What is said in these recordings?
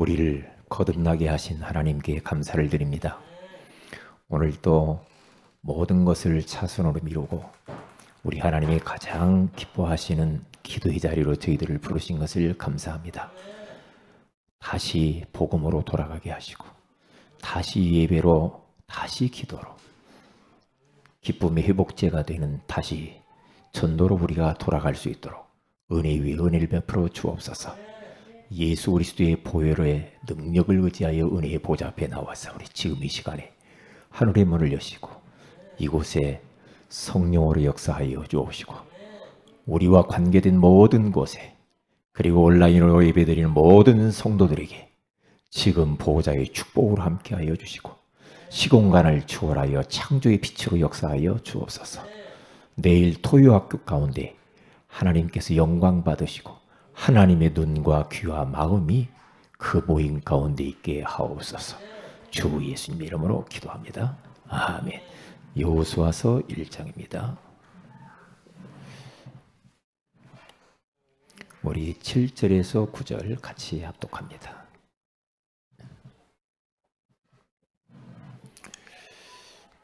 우리를 거듭나게 하신 하나님께 감사를 드립니다. 오늘도 모든 것을 차선으로 미루고 우리 하나님이 가장 기뻐하시는 기도의 자리로 저희들을 부르신 것을 감사합니다. 다시 복음으로 돌아가게 하시고 다시 예배로, 다시 기도로, 기쁨의 회복제가 되는 다시 전도로 우리가 돌아갈 수 있도록 은혜 위에 은혜를 베풀어 주옵소서. 예수 그리스도의 보혈의 능력을 의지하여 은혜의 보좌 앞에 나와서 우리 지금 이 시간에 하늘의 문을 여시고 이곳에 성령으로 역사하여 주옵시고 우리와 관계된 모든 곳에, 그리고 온라인으로 예배드리는 모든 성도들에게 지금 보호자의 축복으로 함께하여 주시고 시공간을 추월하여 창조의 빛으로 역사하여 주옵소서. 내일 토요학교 가운데 하나님께서 영광 받으시고 하나님의 눈과 귀와 마음이 그 모임 가운데 있게 하옵소서. 주 예수님 이름으로 기도합니다. 아멘. 여호수아서 1장입니다. 우리 7절에서 9절 같이 합독합니다.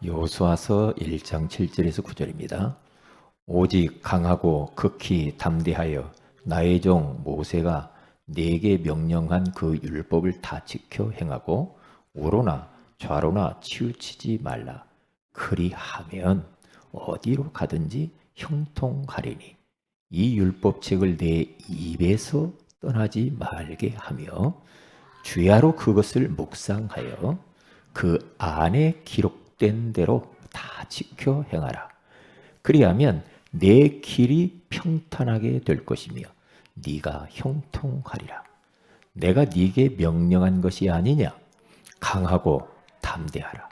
여호수아서 1장 7절에서 9절입니다. 오직 강하고 극히 담대하여 나의 종 모세가 네게 명령한 그 율법을 다 지켜 행하고 우로나 좌로나 치우치지 말라. 그리하면 어디로 가든지 형통하리니 이 율법책을 내 입에서 떠나지 말게 하며 주야로 그것을 묵상하여 그 안에 기록된 대로 다 지켜 행하라. 그리하면 내 길이 평탄하게 될 것이며 네가 형통하리라. 내가 네게 명령한 것이 아니냐? 강하고 담대하라.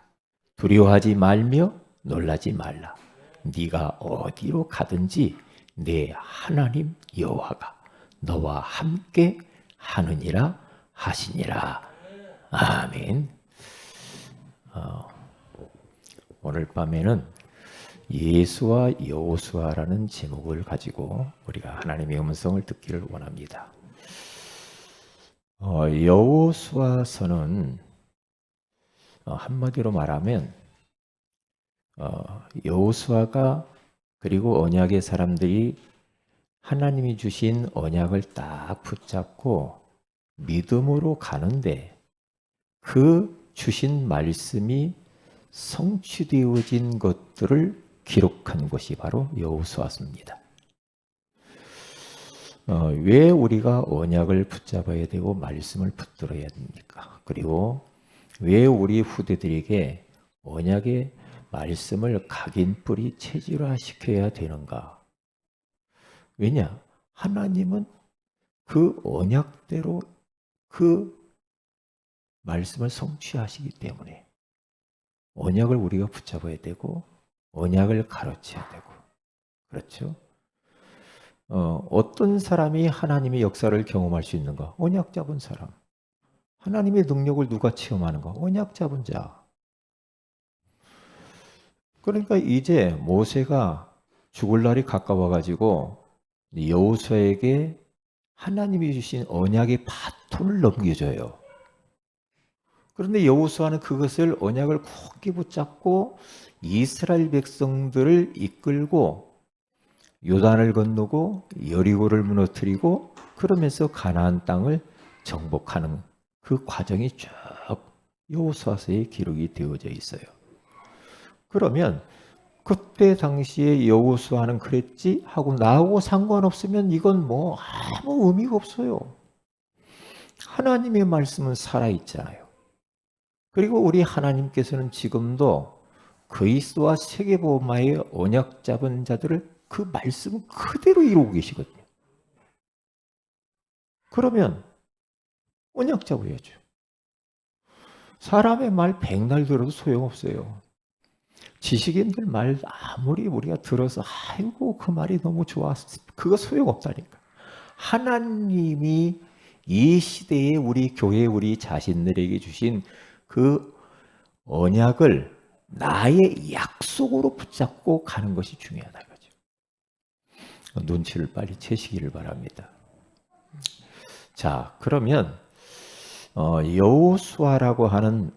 두려워하지 말며 놀라지 말라. 네가 어디로 가든지 내 하나님 여호와가 너와 함께 하느니라 하시니라. 아멘. 오늘 밤에는 예수와 여호수아라는 제목을 가지고 우리가 하나님의 음성을 듣기를 원합니다. 여호수아서는 한마디로 말하면 여호수아가 그리고 언약의 사람들이 하나님이 주신 언약을 딱 붙잡고 믿음으로 가는데 그 주신 말씀이 성취되어진 것들을 기록한 것이 바로 여호수아서입니다. 왜 우리가 언약을 붙잡아야 되고 말씀을 붙들어야 됩니까? 그리고 왜 우리 후대들에게 언약의 말씀을 각인뿌리 체질화시켜야 되는가? 왜냐? 하나님은 그 언약대로 그 말씀을 성취하시기 때문에 언약을 우리가 붙잡아야 되고 언약을 가르쳐야 되고, 그렇죠? 어떤 사람이 하나님의 역사를 경험할 수 있는가? 언약 잡은 사람. 하나님의 능력을 누가 체험하는가? 언약 잡은 자. 그러니까 이제 모세가 죽을 날이 가까워 가지고 여호수아에게 하나님이 주신 언약의 바톤을 넘겨줘요. 그런데 여호수아는 그것을 언약을 굳게 붙잡고 이스라엘 백성들을 이끌고 요단을 건너고 여리고를 무너뜨리고 그러면서 가나안 땅을 정복하는 그 과정이 쭉 여호수아서에 기록이 되어져 있어요. 그러면 그때 당시에 여호수아는 그랬지 하고 나하고 상관없으면 이건 뭐 아무 의미가 없어요. 하나님의 말씀은 살아있잖아요. 그리고 우리 하나님께서는 지금도 그리스도와 세계복음화의 언약 잡은 자들을 그 말씀 그대로 이루고 계시거든요. 그러면 언약 잡아야죠. 사람의 말 백날 들어도 소용없어요. 지식인들 말 아무리 우리가 들어서 아이고 그 말이 너무 좋았어. 그거 소용없다니까. 하나님이 이 시대에 우리 교회 우리 자신들에게 주신 그 언약을 나의 약속으로 붙잡고 가는 것이 중요하다 이거죠. 눈치를 빨리 채시기를 바랍니다. 자, 그러면 여호수아라고 하는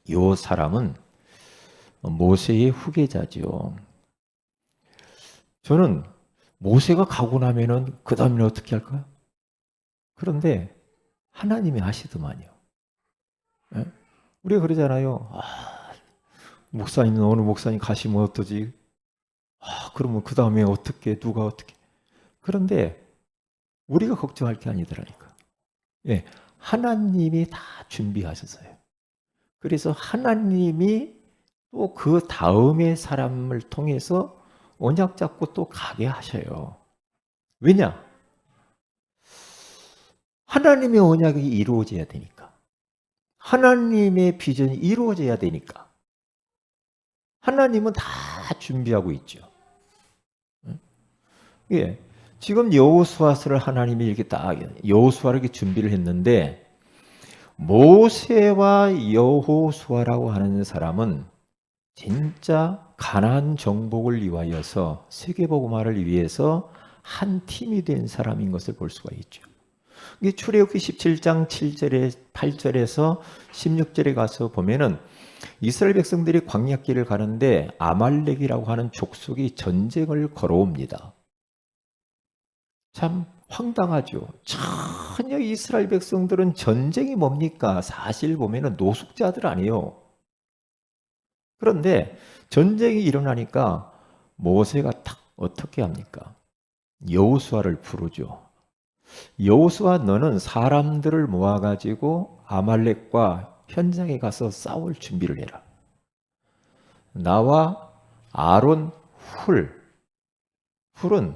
요 사람은 모세의 후계자지요. 저는 모세가 가고 나면은 그 다음에 어떻게 할까요? 그런데 하나님이 하시더만요. 예? 우리가 그러잖아요. 목사님, 어느 목사님 가시면 어떠지? 그러면 그 다음에 어떻게, 누가 어떻게. 그런데 우리가 걱정할 게 아니더라니까. 예, 하나님이 다 준비하셨어요. 그래서 하나님이 또 그 다음의 사람을 통해서 언약 잡고 또 가게 하셔요. 왜냐? 하나님의 언약이 이루어져야 되니까. 하나님의 비전이 이루어져야 되니까. 하나님은 다 준비하고 있죠. 예. 지금 여호수아를 하나님이 이렇게 딱 여호수아를 이렇게 준비를 했는데 모세와 여호수아라고 하는 사람은 진짜 가나안 정복을 위하여서 세계복음화를 위해서 한 팀이 된 사람인 것을 볼 수가 있죠. 이게 출애굽기 17장 7절에 8절에서 16절에 가서 보면은 이스라엘 백성들이 광야길을 가는데 아말렉이라고 하는 족속이 전쟁을 걸어옵니다. 참 황당하죠. 전혀 이스라엘 백성들은 전쟁이 뭡니까? 사실 보면은 노숙자들 아니에요. 그런데 전쟁이 일어나니까 모세가 딱 어떻게 합니까? 여호수아를 부르죠. 여호수아, 너는 사람들을 모아가지고 아말렉과 현장에 가서 싸울 준비를 해라. 나와 아론, 훌은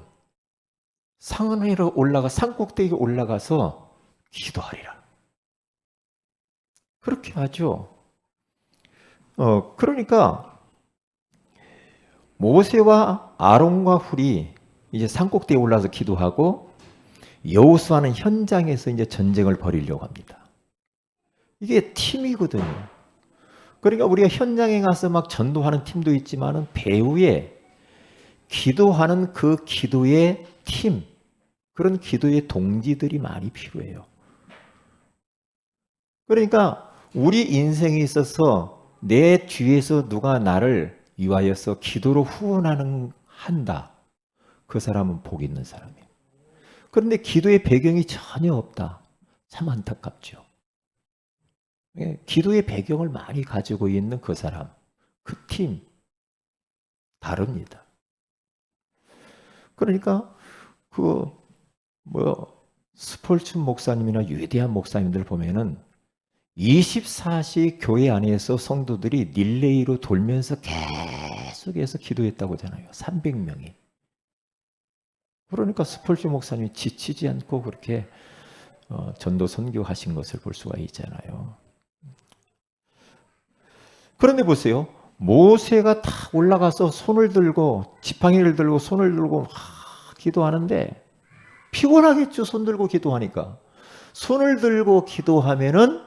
산 위로 올라가 산 꼭대기에 올라가서 기도하리라. 그렇게 하죠. 그러니까 모세와 아론과 훌이 이제 산 꼭대기에 올라서 기도하고 여호수아는 현장에서 이제 전쟁을 벌이려고 합니다. 이게 팀이거든요. 그러니까 우리가 현장에 가서 막 전도하는 팀도 있지만은 배후에 기도하는 그 기도의 팀, 그런 기도의 동지들이 많이 필요해요. 그러니까 우리 인생에 있어서 내 뒤에서 누가 나를 위하여서 기도로 한다. 그 사람은 복 있는 사람이에요. 그런데 기도의 배경이 전혀 없다. 참 안타깝죠. 기도의 배경을 많이 가지고 있는 그 사람, 그 팀, 다릅니다. 그러니까 스폴츠 목사님이나 위대한 목사님들 보면은 24시 교회 안에서 성도들이 릴레이로 돌면서 계속해서 기도했다고 하잖아요. 300명이. 그러니까 스폴츠 목사님이 지치지 않고 그렇게 전도 선교하신 것을 볼 수가 있잖아요. 그런데 보세요. 모세가 탁 올라가서 손을 들고 지팡이를 들고 손을 들고 기도하는데 피곤하겠죠. 손 들고 기도하니까. 손을 들고 기도하면은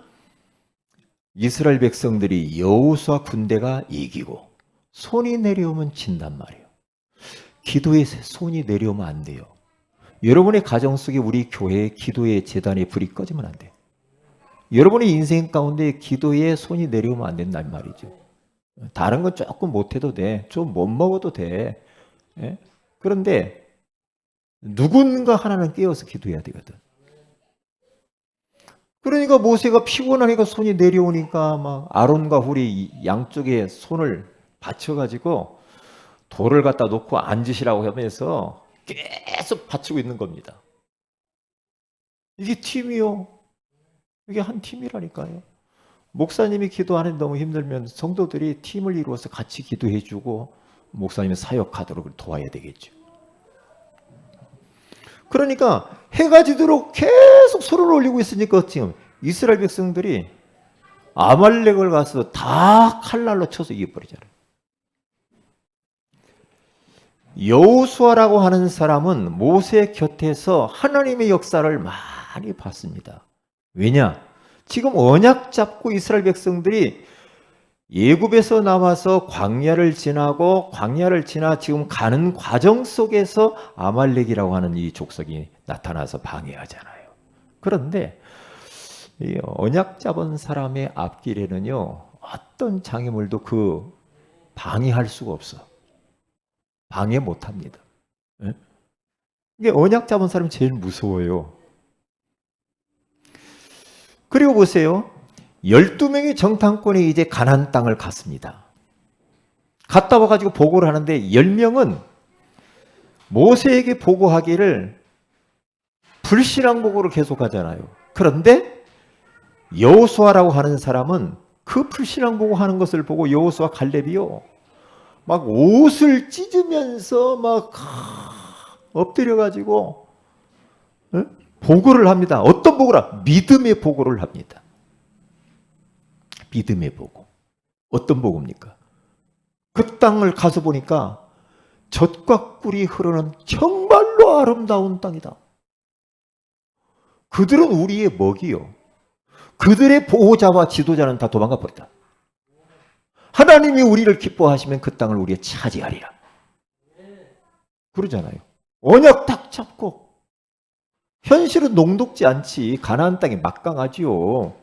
이스라엘 백성들이 여호수아 군대가 이기고 손이 내려오면 진단 말이에요. 기도에 손이 내려오면 안 돼요. 여러분의 가정 속에 우리 교회의 기도의 재단의 불이 꺼지면 안 돼요. 여러분의 인생 가운데 기도에 손이 내려오면 안 된단 말이죠. 다른 건 조금 못해도 돼. 좀 못 먹어도 돼. 예? 그런데 누군가 하나는 깨어서 기도해야 되거든. 그러니까 모세가 피곤하니까 손이 내려오니까 막 아론과 훌이 양쪽에 손을 받쳐가지고 돌을 갖다 놓고 앉으시라고 하면서 계속 받치고 있는 겁니다. 이게 팀이요. 이게 한 팀이라니까요. 목사님이 기도하는데 너무 힘들면 성도들이 팀을 이루어서 같이 기도해주고 목사님이 사역하도록 도와야 되겠죠. 그러니까 해가 지도록 계속 손을 올리고 있으니까 지금 이스라엘 백성들이 아말렉을 가서 다 칼날로 쳐서 이겨버리잖아요. 여호수아라고 하는 사람은 모세 곁에서 하나님의 역사를 많이 봤습니다. 왜냐? 지금 언약 잡고 이스라엘 백성들이 예굽에서 나와서 광야를 지나 지금 가는 과정 속에서 아말렉이라고 하는 이 족속이 나타나서 방해하잖아요. 그런데 이 언약 잡은 사람의 앞길에는요, 어떤 장애물도 방해할 수가 없어. 방해 못 합니다. 예? 이게 언약 잡은 사람이 제일 무서워요. 그리고 보세요. 12명의 정탐꾼이 이제 가나안 땅을 갔습니다. 갔다 와가지고 보고를 하는데 10명은 모세에게 보고하기를 불신앙 보고를 계속하잖아요. 그런데 여호수아라고 하는 사람은 그 불신앙 보고하는 것을 보고 여호수아 갈렙이요, 막 옷을 찢으면서 막 엎드려가지고 보고를 합니다. 어떤 보고를? 믿음의 보고를 합니다. 믿음의 보고. 어떤 보고입니까? 그 땅을 가서 보니까 젖과 꿀이 흐르는 정말로 아름다운 땅이다. 그들은 우리의 먹이요, 그들의 보호자와 지도자는 다 도망가 버렸다. 하나님이 우리를 기뻐하시면 그 땅을 우리가 차지하리라 그러잖아요. 언약 딱 잡고. 현실은 녹록지 않지. 가나안 땅이 막강하지요.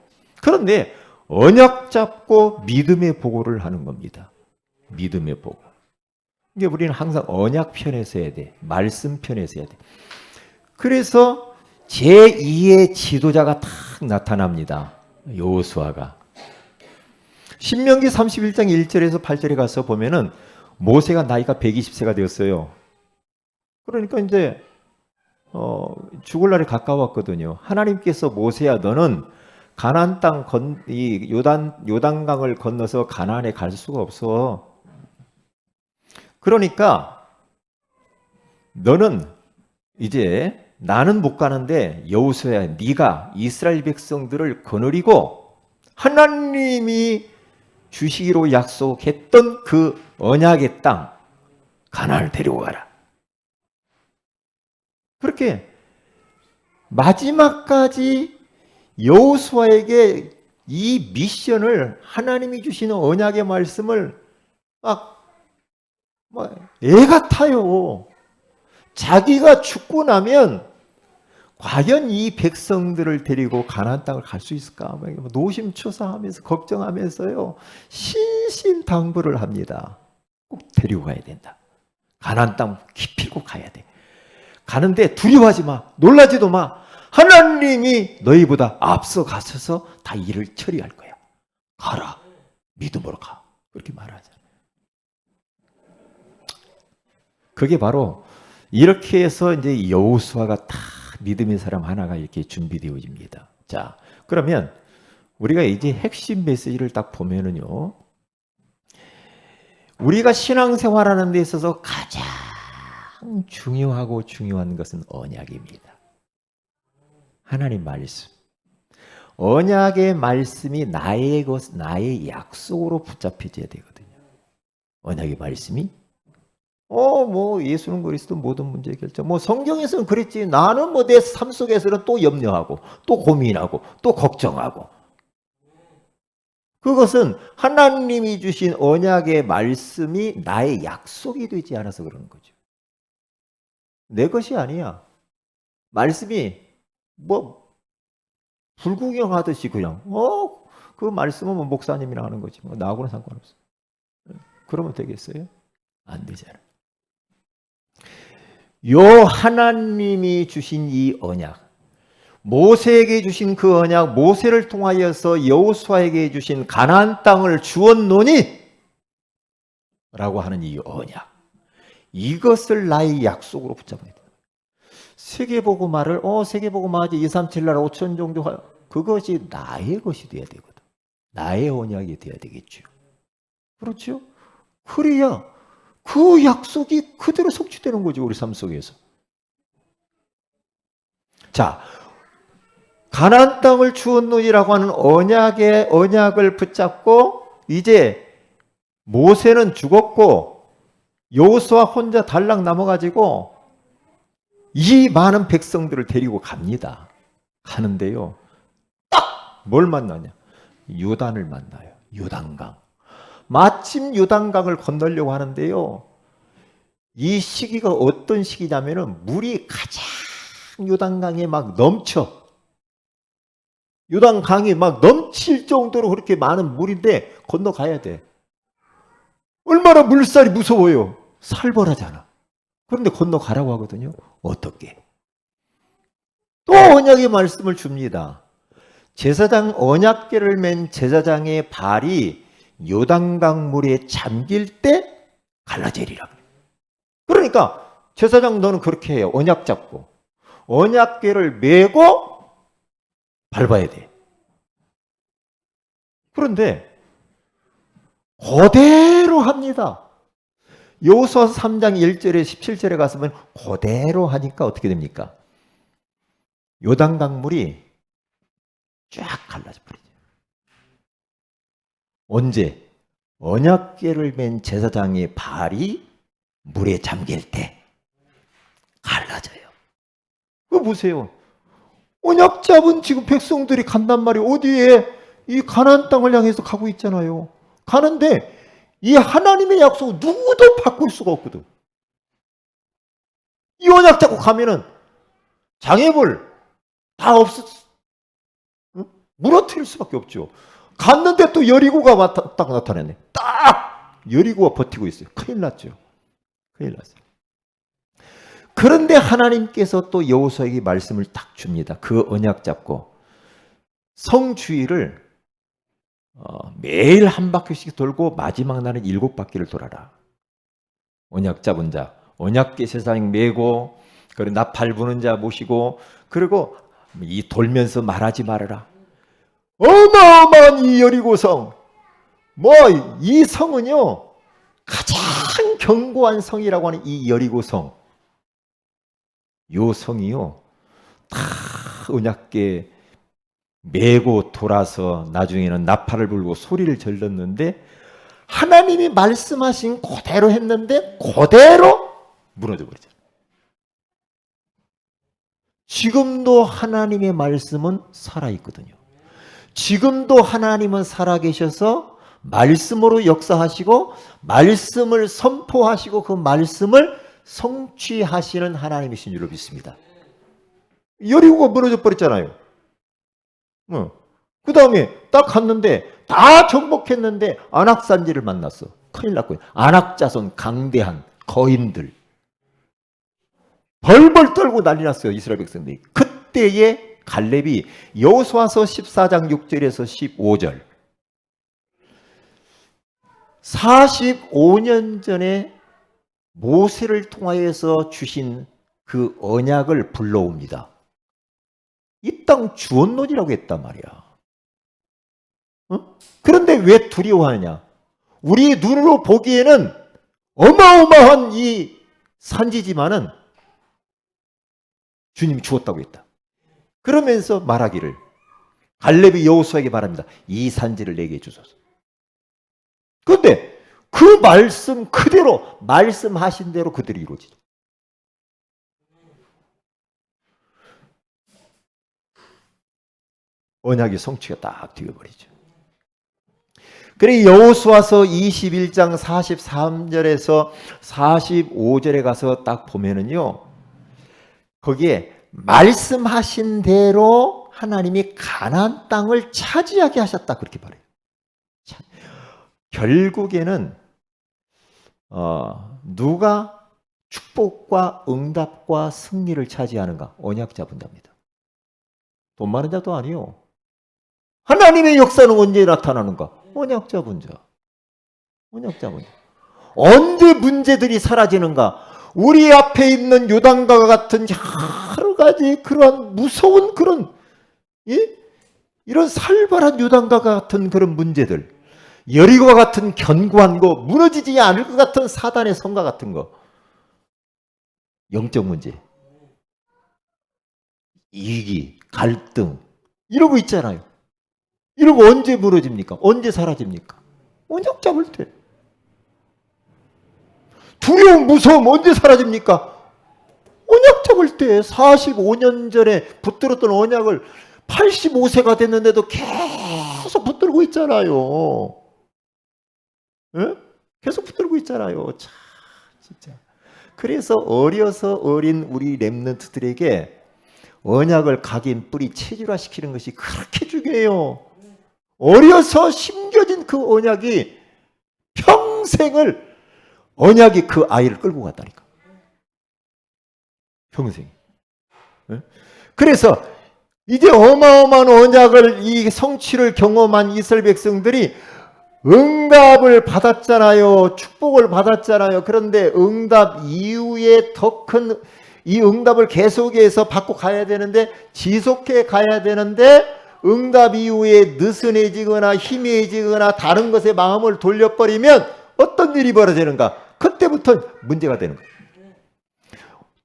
그런데 언약 잡고 믿음의 보고를 하는 겁니다. 믿음의 보고. 이게 우리는 항상 언약 편에서 해야 돼. 말씀 편에서 해야 돼. 그래서 제2의 지도자가 탁 나타납니다. 여호수아가. 신명기 31장 1절에서 8절에 가서 보면은 모세가 나이가 120세가 되었어요. 그러니까 이제 죽을 날이 가까웠거든요. 하나님께서 모세야, 너는 가나안 땅 이 요단강을 건너서 가나안에 갈 수가 없어. 그러니까 너는 이제, 나는 못 가는데 여호수아야, 네가 이스라엘 백성들을 거느리고 하나님이 주시기로 약속했던 그 언약의 땅 가나안을 데리고 가라. 그렇게 마지막까지 여호수아에게 이 미션을, 하나님이 주시는 언약의 말씀을 애 같아요. 자기가 죽고 나면 과연 이 백성들을 데리고 가나안 땅을 갈 수 있을까? 노심초사하면서 걱정하면서요, 신신당부를 합니다. 꼭 데리고 가야 된다. 가나안 땅 기필고 가야 돼. 가는데 두려워하지 마, 놀라지도 마. 하나님이 너희보다 앞서 가셔서 다 일을 처리할 거야. 가라, 믿음으로 가. 그렇게 말하잖아요. 그게 바로 이렇게 해서 이제 여호수아가 다 믿음의 사람 하나가 이렇게 준비되어집니다. 자, 그러면 우리가 이제 핵심 메시지를 딱 보면은요, 우리가 신앙생활하는 데 있어서 가장 중요하고 중요한 것은 언약입니다. 하나님 말씀. 언약의 말씀이 나의 약속으로 붙잡혀져야 되거든요. 언약의 말씀이 예수는 그리스도 모든 문제 결정. 성경에서는 그랬지. 나는 내 삶 속에서는 또 염려하고, 또 고민하고, 또 걱정하고. 그것은 하나님이 주신 언약의 말씀이 나의 약속이 되지 않아서 그러는 거죠. 내 것이 아니야. 말씀이 불구경하듯이 그냥 그 말씀은 목사님이랑 하는 거지. 나하고는 상관없어. 그러면 되겠어요? 안 되잖아. 요 하나님이 주신 이 언약, 모세에게 주신 그 언약, 모세를 통하여서 여호수아에게 주신 가나안 땅을 주었노니 라고 하는 이 언약, 이것을 나의 약속으로 붙잡아야 돼. 세계복음화를 세계복음화하지 237 나라 5천 정도, 그것이 나의 것이 돼야 되거든. 나의 언약이 돼야 되겠죠. 그렇죠? 그래야 그 약속이 그대로 성취되는 거죠, 우리 삶 속에서. 자, 가나안 땅을 주었노니라고 하는 언약을 붙잡고 이제 모세는 죽었고 여호수아 혼자 달랑 남아가지고 이 많은 백성들을 데리고 갑니다. 가는데요, 딱 뭘 만나냐? 요단을 만나요. 요단강. 마침 요단강을 건너려고 하는데요, 이 시기가 어떤 시기냐면은 물이 가장 요단강에 막 넘쳐. 요단강이 막 넘칠 정도로 그렇게 많은 물인데 건너가야 돼. 얼마나 물살이 무서워요. 살벌하잖아. 그런데 건너가라고 하거든요. 어떻게? 또 언약의 말씀을 줍니다. 제사장 언약궤를 맨 제사장의 발이 요단강 물에 잠길 때 갈라지리라. 그러니까 제사장 너는 그렇게 해요. 언약 잡고 언약궤를 메고 밟아야 돼. 그런데 그대로 합니다. 여호수아 3장 1절에 17절에 가서면 그대로 하니까 어떻게 됩니까? 요단강 물이 쫙 갈라져 버리죠. 언제? 언약궤를 맨 제사장의 발이 물에 잠길 때 갈라져요. 그거 보세요. 언약 잡은 지금 백성들이 간단 말이에요. 어디에? 이 가나안 땅을 향해서 가고 있잖아요. 가는데 이 하나님의 약속을 누구도 바꿀 수가 없거든. 이 언약 잡고 가면은 장애물 다 무너뜨릴 수밖에 없죠. 갔는데 또 여리고가 딱 나타났네. 딱 여리고가 버티고 있어요. 큰일 났죠. 큰일 났어요. 그런데 하나님께서 또 여호수아에게 말씀을 딱 줍니다. 그 언약 잡고 성주의를 매일 한 바퀴씩 돌고 마지막 날은 7바퀴를 돌아라. 언약 잡은 자, 언약궤 세상 메고 그리고 나팔 부는 자 모시고 그리고 이 돌면서 말하지 말아라. 어마어마한 이 여리고성, 이 성은요 가장 견고한 성이라고 하는 이 여리고성, 요 성이요 다 언약궤 메고 돌아서 나중에는 나팔을 불고 소리를 질렀는데 하나님이 말씀하신 그대로 했는데 그대로 무너져 버리죠. 지금도 하나님의 말씀은 살아있거든요. 지금도 하나님은 살아계셔서 말씀으로 역사하시고 말씀을 선포하시고 그 말씀을 성취하시는 하나님이신 줄로 믿습니다. 여리고가 무너져 버렸잖아요. 그 다음에 딱 갔는데 다 정복했는데 안악산지를 만났어. 큰일 났고 안악자손 강대한 거인들 벌벌 떨고 난리 났어요. 이스라엘 백성들이. 그때에 갈렙이 여호수아서 14장 6절에서 15절 45년 전에 모세를 통하여서 주신 그 언약을 불러옵니다. 이 땅 주언론이라고 했단 말이야. 그런데 왜 두려워하느냐? 우리 눈으로 보기에는 어마어마한 이 산지지만은 주님이 주었다고 했다. 그러면서 말하기를 갈렙이 여호수아에게 말합니다. 이 산지를 내게 주소서. 그런데 그 말씀 그대로 말씀하신 대로 그대로 이루어지죠. 언약의 성취가 딱 되어버리죠. 그래 여호수아서 21장 43절에서 45절에 가서 딱 보면은요. 거기에 말씀하신 대로 하나님이 가나안 땅을 차지하게 하셨다 그렇게 말해요. 결국에는 누가 축복과 응답과 승리를 차지하는가? 언약 잡은 자입니다. 돈 많은 자도 아니요. 하나님의 역사는 언제 나타나는가? 언약 잡은 자. 언약 잡은 자. 언제 문제들이 사라지는가? 우리 앞에 있는 요단강과 같은 여러 가지 그러한 무서운 그런 이런 살벌한 요단강과 같은 그런 문제들, 여리고와 같은 견고한 거, 무너지지 않을 것 같은 사단의 성과 같은 거, 영적 문제, 이기, 갈등 이러고 있잖아요. 이러고 언제 무너집니까? 언제 사라집니까? 언약 잡을 때. 두려움, 무서움 언제 사라집니까? 언약 잡을 때. 45년 전에 붙들었던 언약을 85세가 됐는데도 계속 붙들고 있잖아요. 네? 계속 붙들고 있잖아요. 참 진짜. 그래서 어려서 어린 우리 렘넌트들에게 언약을 각인 뿌리 체질화시키는 것이 그렇게 중요해요. 어려서 심겨진 그 언약이 평생을 언약이 그 아이를 끌고 갔다니까. 평생. 그래서 이제 어마어마한 언약을 이 성취를 경험한 이스라엘 백성들이 응답을 받았잖아요. 축복을 받았잖아요. 그런데 응답 이후에 더 큰 이 응답을 계속해서 받고 가야 되는데 지속해 가야 되는데 응답 이후에 느슨해지거나 희미해지거나 다른 것에 마음을 돌려버리면 어떤 일이 벌어지는가? 그때부터 문제가 되는 거예요.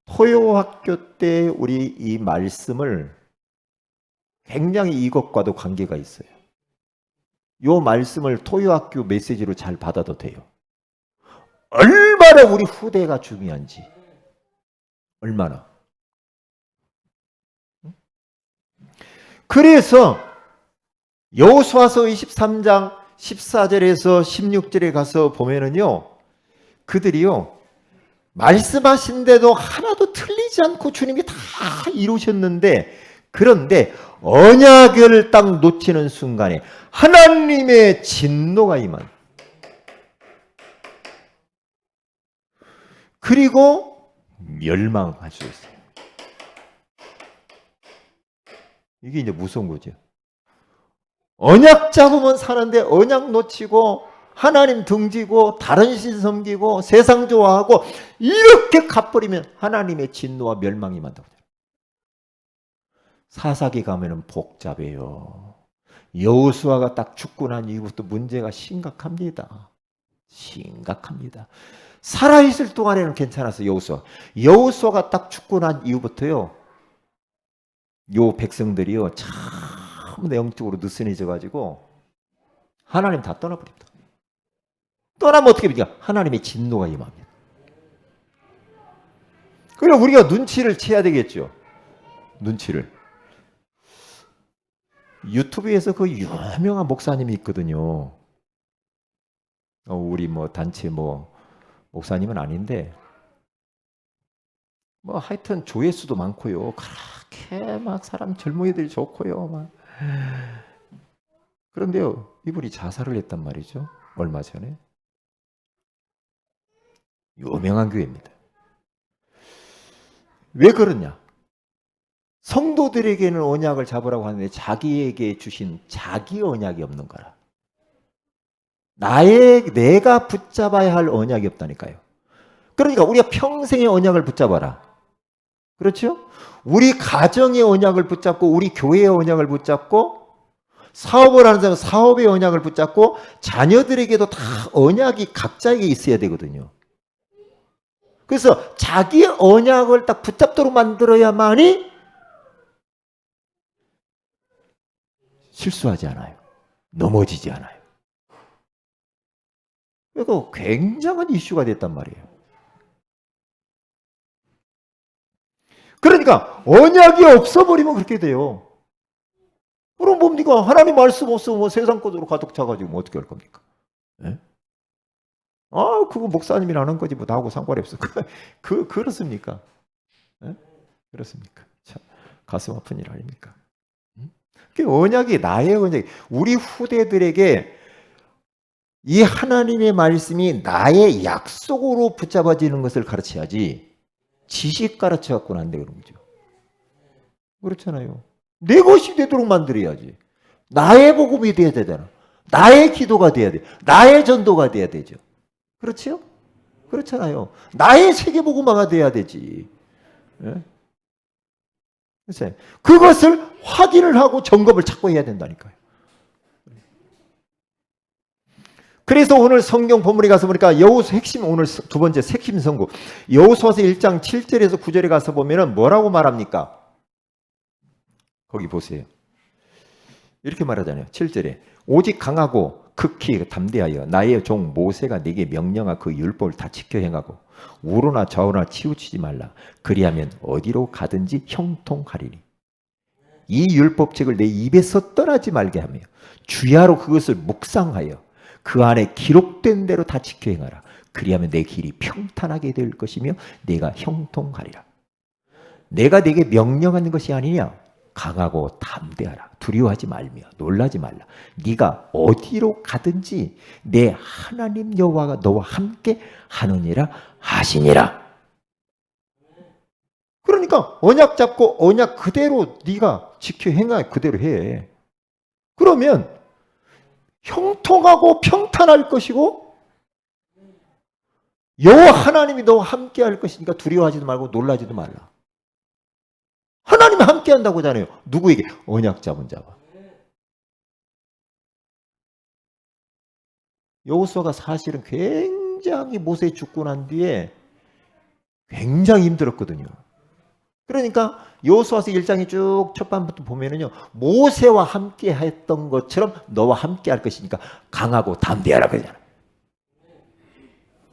토요학교 때 우리 이 말씀을 굉장히 이것과도 관계가 있어요. 이 말씀을 토요학교 메시지로 잘 받아도 돼요. 얼마나 우리 후대가 중요한지. 얼마나. 그래서 여호수아서 23장 14절에서 16절에 가서 보면은요, 그들이요 말씀하신 데도 하나도 틀리지 않고 주님이 다 이루셨는데, 그런데 언약을 딱 놓치는 순간에 하나님의 진노가 임한. 그리고 멸망할 수 있어요. 이게 이제 무서운 거죠. 언약 잡으면 사는데 언약 놓치고 하나님 등지고 다른 신 섬기고 세상 좋아하고 이렇게 갚버리면 하나님의 진노와 멸망이 임한다고. 사사기 가면은 복잡해요. 여호수아가 딱 죽고 난 이후부터 문제가 심각합니다. 심각합니다. 살아있을 동안에는 괜찮았어. 여호수아가 딱 죽고 난 이후부터요, 요 백성들이요 참 영적으로 느슨해져 가지고 하나님 다 떠나버립니다. 떠나면 어떻게 됩니까? 하나님의 진노가 임합니다. 그럼 우리가 눈치를 채야 되겠죠. 눈치를. 유튜브에서 그 유명한 목사님이 있거든요. 우리 뭐 단체 뭐 목사님은 아닌데 뭐 하여튼 조회수도 많고요. 그렇게 막 사람 젊은이들이 좋고요. 막. 그런데요, 이분이 자살을 했단 말이죠. 얼마 전에. 유명한 교회입니다. 왜 그러냐? 성도들에게는 언약을 잡으라고 하는데 자기에게 주신 자기 언약이 없는 거라. 내가 붙잡아야 할 언약이 없다니까요. 그러니까 우리가 평생의 언약을 붙잡아라. 그렇죠? 우리 가정의 언약을 붙잡고 우리 교회의 언약을 붙잡고 사업을 하는 사람은 사업의 언약을 붙잡고 자녀들에게도 다 언약이 각자에게 있어야 되거든요. 그래서 자기의 언약을 딱 붙잡도록 만들어야만이 실수하지 않아요. 넘어지지 않아요. 이거 굉장한 이슈가 됐단 말이에요. 그러니까 언약이 없어버리면 그렇게 돼요. 그럼 뭡니까? 하나님 말씀 없으면 뭐 세상 것으로 가득 차가지고 뭐 어떻게 할 겁니까? 네? 그거 목사님이 하는 거지 뭐 나하고 상관이 없어. 그렇습니까? 네? 그렇습니까? 참 가슴 아픈 일 아닙니까? 언약이 나의 언약이 우리 후대들에게 이 하나님의 말씀이 나의 약속으로 붙잡아지는 것을 가르쳐야지 지식 가르쳐 갖고는 안 되는 거죠. 그렇잖아요. 내 것이 되도록 만들어야지. 나의 복음이 돼야 되잖아. 나의 기도가 돼야 돼. 나의 전도가 돼야 되죠. 그렇죠? 그렇잖아요. 나의 세계복음화가 돼야 되지. 네? 그것을 확인을 하고 점검을 찾고 해야 된다니까요. 그래서 오늘 성경 본문에 가서 보니까 여호수아 핵심, 오늘 두 번째 핵심 선고 여호수아서 1장 7절에서 9절에 가서 보면은 뭐라고 말합니까? 거기 보세요. 이렇게 말하잖아요. 7절에 오직 강하고 극히 담대하여 나의 종 모세가 네게 명령한 그 율법을 다 지켜 행하고 우로나 좌우나 치우치지 말라. 그리하면 어디로 가든지 형통하리니. 이 율법책을 내 입에서 떠나지 말게 하며 주야로 그것을 묵상하여 그 안에 기록된 대로 다 지켜 행하라. 그리하면 내 길이 평탄하게 될 것이며 내가 형통하리라. 내가 네게 명령하는 것이 아니냐. 강하고 담대하라. 두려워하지 말며 놀라지 말라. 네가 어디로 가든지 내 하나님 여호와가 너와 함께 하느니라 하시니라. 그러니까 언약 잡고 언약 그대로 네가 지켜 행하 그대로 해. 그러면 형통하고 평탄할 것이고 여호와 하나님이 너와 함께 할 것이니까 두려워하지도 말고 놀라지도 말라. 하나님이 함께 한다고 하잖아요. 누구에게? 언약 잡은 자와. 여호수아가 사실은 굉장히 모세 죽고 난 뒤에 굉장히 힘들었거든요. 그러니까 여호수아서 1장이 쭉 첫반부터 보면은요, 모세와 함께 했던 것처럼 너와 함께 할 것이니까 강하고 담대하라 그러잖아요.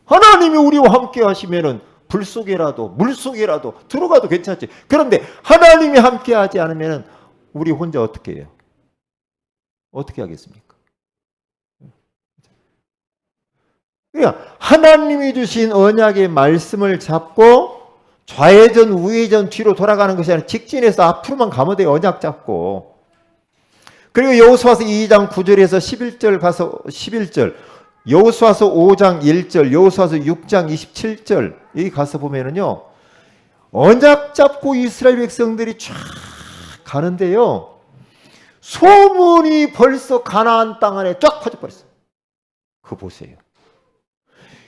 하나님이 우리와 함께 하시면은 불 속에라도 물 속에라도 들어가도 괜찮지. 그런데 하나님이 함께 하지 않으면은 우리 혼자 어떻게 해요? 어떻게 하겠습니까? 그러니까 하나님이 주신 언약의 말씀을 잡고 좌회전, 우회전, 뒤로 돌아가는 것이 아니라 직진해서 앞으로만 가면 돼요. 언약 잡고. 그리고 여호수아서 2장 9절에서 11절 가서 11절, 여호수아서 5장 1절, 여호수아서 6장 27절 여기 가서 보면은요, 언약 잡고 이스라엘 백성들이 쫙 가는데요, 소문이 벌써 가나안 땅 안에 쫙 퍼져버렸어요. 그거 보세요.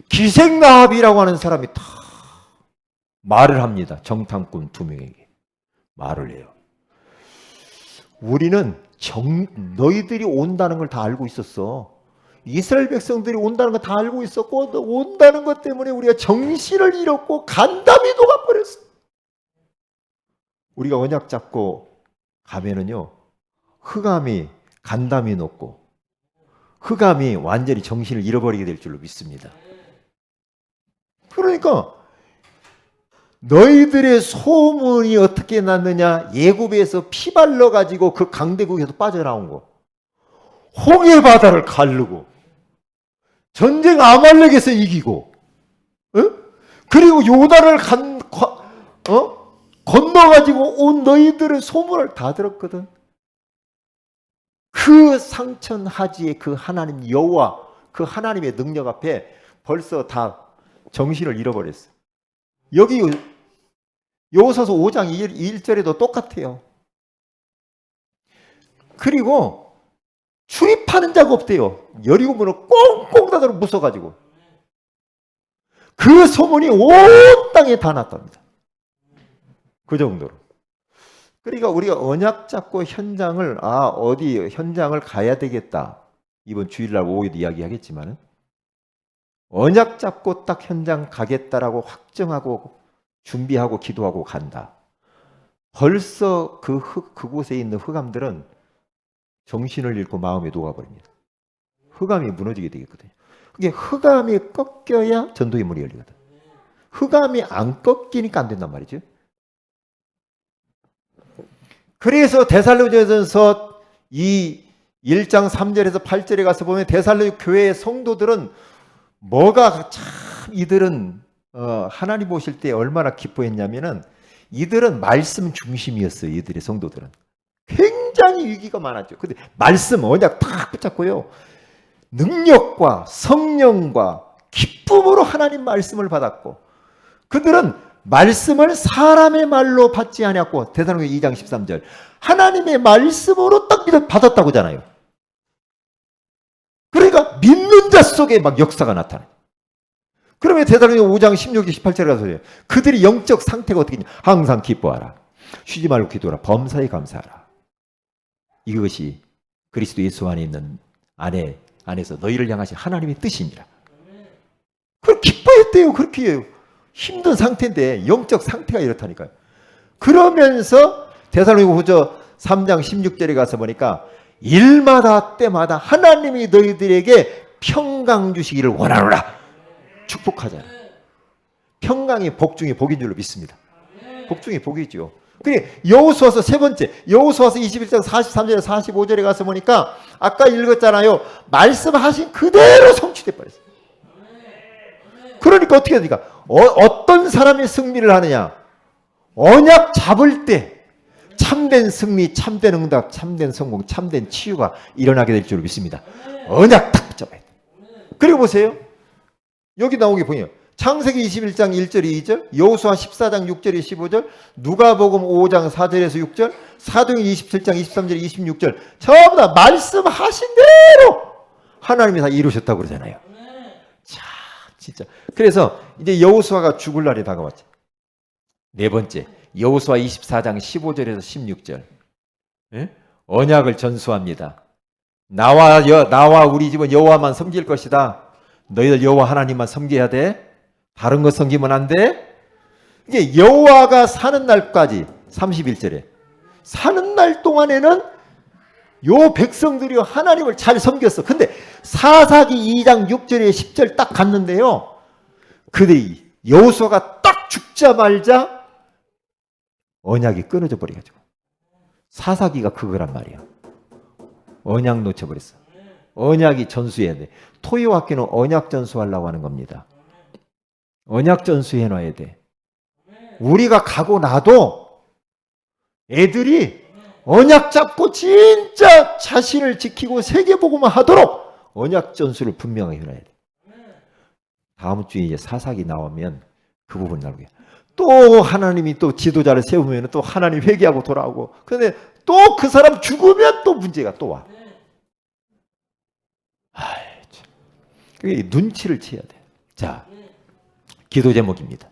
기생라합이라고 하는 사람이 다 말을 합니다. 정탐꾼 2명에게 말을 해요. 우리는 너희들이 온다는 걸 다 알고 있었어. 이스라엘 백성들이 온다는 걸 다 알고 있었고, 온다는 것 때문에 우리가 정신을 잃었고 간담이 녹아버렸어. 우리가 언약 잡고 가면은요, 흑암이 간담이 녹고 흑암이 완전히 정신을 잃어버리게 될 줄로 믿습니다. 그러니까 너희들의 소문이 어떻게 났느냐? 애굽에서 피 발라 가지고 그 강대국에서 빠져나온 거, 홍해 바다를 가르고 전쟁 아말렉에서 이기고, 그리고 요단을 건너가지고 온 너희들의 소문을 다 들었거든. 그 상천하지의 그 하나님 여호와, 그 하나님의 능력 앞에 벌써 다 정신을 잃어버렸어. 여기 여호수아서 5장 1절에도 똑같아요. 그리고 출입하는 자가 없대요. 여리고 문을 꽁꽁 닫아 무서워가지고. 그 소문이 온 땅에 다 났답니다. 그 정도로. 그러니까 우리가 언약 잡고 현장을, 어디 현장을 가야 되겠다. 이번 주일날 오후에도 이야기하겠지만은, 언약 잡고 딱 현장 가겠다라고 확정하고 준비하고 기도하고 간다. 벌써 그곳에 있는 흑암들은 정신을 잃고 마음이 녹아버립니다. 흑암이 무너지게 되겠거든요. 그게 흑암이 꺾여야 전도의 문이 열리거든. 흑암이 안 꺾이니까 안 된단 말이죠. 그래서 데살로니가전서 이 1장 3절에서 8절에 가서 보면 데살로니가 교회의 성도들은 뭐가 참 이들은 하나님 보실 때 얼마나 기뻐했냐면은, 이들은 말씀 중심이었어요. 이들의 성도들은 굉장히 위기가 많았죠. 근데 말씀 언약 딱 붙잡고요, 능력과 성령과 기쁨으로 하나님 말씀을 받았고, 그들은 말씀을 사람의 말로 받지 아니었고, 데살로니가 2장 13절 하나님의 말씀으로 딱 받았다고 하잖아요. 그러니까 믿는 자 속에 막 역사가 나타나요. 그러면 데살로니가 5장 16, 18절에 가서 그들이 영적 상태가 어떻게 있냐? 항상 기뻐하라, 쉬지 말고 기도하라, 범사에 감사하라. 이것이 그리스도 예수 안에 있는 안에서 너희를 향하신 하나님의 뜻이니라. 그걸 기뻐했대요. 그렇게 힘든 상태인데 영적 상태가 이렇다니까요. 그러면서 데살로니가 후서 3장 16절에 가서 보니까, 일마다 때마다 하나님이 너희들에게 평강 주시기를 원하노라. 축복하잖아요. 평강이 복 중에 복인 줄로 믿습니다. 복 중에 복이죠. 그래, 여호수아서 세 번째, 여호수아서 21장 43절에 45절에 가서 보니까 아까 읽었잖아요. 말씀하신 그대로 성취돼 버렸어요. 그러니까 어떻게 해야 됩니까? 어떤 사람이 승리를 하느냐? 언약 잡을 때 참된 승리, 참된 응답, 참된 성공, 참된 치유가 일어나게 될 줄 믿습니다. 언약 딱 붙잡아야 돼. 그리고 보세요. 여기 나오게 보여요. 창세기 21장 1절 2절, 여호수아 14장 6절에 15절, 누가복음 5장 4절에서 6절, 사도행 27장 23절 26절 전부 다 말씀하신 대로 하나님이 다 이루셨다고 그러잖아요. 참 진짜. 그래서 이제 여호수아가 죽을 날이 다가왔죠. 네 번째, 여호수아 24장 15절에서 16절. 예? 언약을 전수합니다. 나와 우리 집은 여호와만 섬길 것이다. 너희들 여호와 하나님만 섬겨야 돼. 다른 거 섬기면 안 돼. 이게 여호와가 사는 날까지 31절에 사는 날 동안에는 요 백성들이 하나님을 잘 섬겼어. 근데 사사기 2장 6절에 10절 딱 갔는데요. 그들이 여호수아가 딱 죽자마자 언약이 끊어져 버려가지고 사사기가 그거란 말이야. 언약 놓쳐버렸어. 언약이 전수해야 돼. 토요학교는 언약 전수하려고 하는 겁니다. 언약 전수해놔야 돼. 우리가 가고 나도 애들이 언약 잡고 진짜 자신을 지키고 세계복음을 하도록 언약 전수를 분명하게 해놔야 돼. 다음 주에 이제 사사기 나오면 그 부분 나오게. 또 하나님이 또 지도자를 세우면 또 하나님 회개하고 돌아오고. 그런데 또 그 사람 죽으면 또 문제가 또 와. 그게 눈치를 채야 돼. 자, 기도 제목입니다.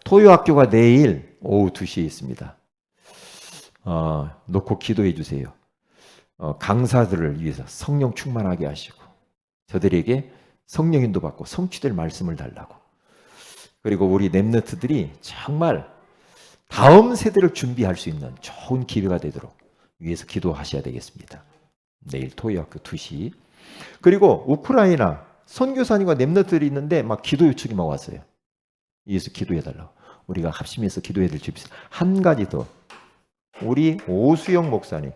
토요학교가 내일 오후 2시에 있습니다. 놓고 기도해 주세요. 강사들을 위해서 성령 충만하게 하시고 저들에게 성령 인도 받고 성취될 말씀을 달라고. 그리고 우리 랩너트들이 정말 다음 세대를 준비할 수 있는 좋은 기회가 되도록 위해서 기도하셔야 되겠습니다. 내일 토요학교 2시. 그리고 우크라이나 선교사님과 랩너트들이 있는데 막 기도 요청이 막 왔어요. 위해서 기도해달라고. 우리가 합심해서 기도해야 될 줄 믿습니다. 한 가지 더. 우리 오수영 목사님,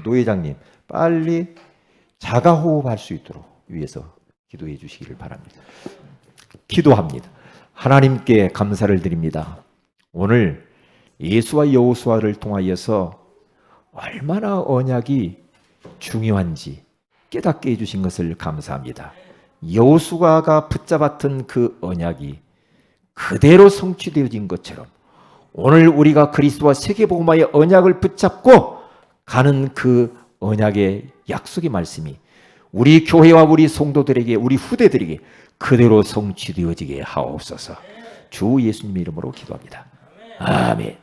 노 회장님 빨리 자가호흡할 수 있도록 위해서 기도해 주시기를 바랍니다. 기도합니다. 하나님께 감사를 드립니다. 오늘 예수와 여호수아를 통하여서 얼마나 언약이 중요한지 깨닫게 해주신 것을 감사합니다. 여호수아가 붙잡았던 그 언약이 그대로 성취되어진 것처럼 오늘 우리가 그리스도와 세계복음화의 언약을 붙잡고 가는 그 언약의 약속의 말씀이 우리 교회와 우리 성도들에게 우리 후대들에게 그대로 성취되어지게 하옵소서. 주 예수님의 이름으로 기도합니다. 아멘.